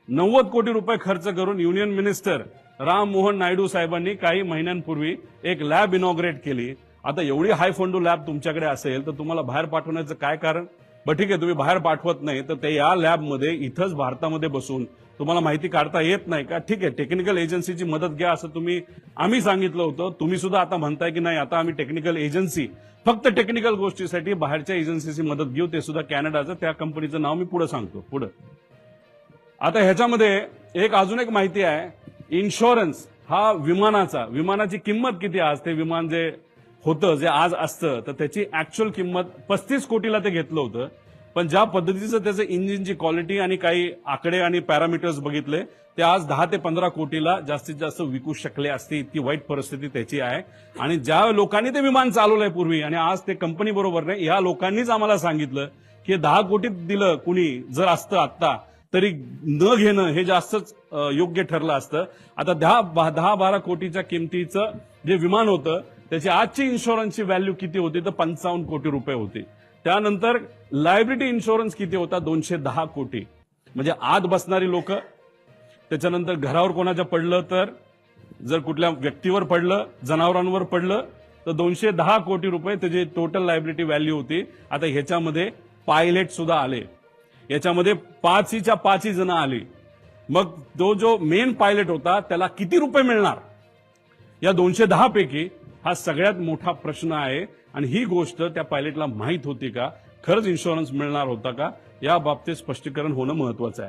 90 कोटी रुपये खर्च करून युनियन मिनिस्टर राम मोहन नायडू साहेबांनी काही महिन्यांपूर्वी एक लॅब इनॉग्रेट केली. आता एवढी हाय फंडू लॅब तुमच्याकडे असेल तर तुम्हाला बाहेर पाठवण्याचं काय कारण? बरं ठीक आहे, तुम्ही बाहेर पाठवत नाही तर ते या लॅबमध्ये इथंच भारतामध्ये बसून तुम्हाला माहिती काढता येत नाही का? ठीक आहे, टेक्निकल एजन्सीची मदत घ्या असं आम्ही सांगितलं होतं. तुम्ही सुद्धा आता म्हणताय की नाही, आता आम्ही टेक्निकल एजन्सी फक्त टेक्निकल गोष्टीसाठी बाहेरच्या एजन्सीची मदत घेऊ, ते सुद्धा कॅनडाचं. त्या कंपनीचं नाव मी पुढे सांगतो. पुढे आता ह्याच्यामध्ये अजून एक माहिती आहे. इन्शुरन्स हा विमानाची किंमत किती? आज ते विमान जे होतं, जे आज असतं, तर त्याची ऍक्च्युअल किंमत 35 कोटीला ते घेतलं होतं. पण ज्या पद्धतीचं त्याचं इंजिनची क्वालिटी आणि काही आकडे आणि पॅरामीटर्स बघितले, ते आज 10 ते 15 कोटीला जास्तीत जास्त विकू शकले असते. इतकी वाईट परिस्थिती त्याची आहे. आणि ज्या लोकांनी ते विमान चालवलंय पूर्वी आणि आज ते कंपनी बरोबर नाही, या लोकांनीच आम्हाला सांगितलं की 10 कोटीत दिलं कुणी जर असतं आत्ता तरी न घेणं हे जास्तच योग्य ठरलं असतं. आता 10-12 कोटीच्या किमतीचं जे विमान होतं त्याची आजची इन्शुरन्सची व्हॅल्यू किती होती? तर 55 कोटी रुपये होती. त्यानंतर लायबिलिटी इन्शुरन्स किती होता? 210 कोटी. म्हणजे आत बसणारी लोक, त्याच्यानंतर घरावर कोणाच्या पडलं, तर जर कुठल्या व्यक्तीवर पडलं, जनावरांवर पडलं, तर 210 कोटी रुपये त्याची टोटल लायबिलिटी व्हॅल्यू होती. आता ह्याच्यामध्ये पायलट सुद्धा आले, याच्यामध्ये 5 जण आली. मग तो जो मेन पायलट होता त्याला किती रुपये मिळणार या 210 पैकी? हा सगळ्यात मोठा प्रश्न आहे. आणि ही गोष्ट त्या पायलटला माहित होती का? खरंच इन्शुरन्स मिळणार होता का? या बाबतीत स्पष्टीकरण होणं महत्वाचं आहे.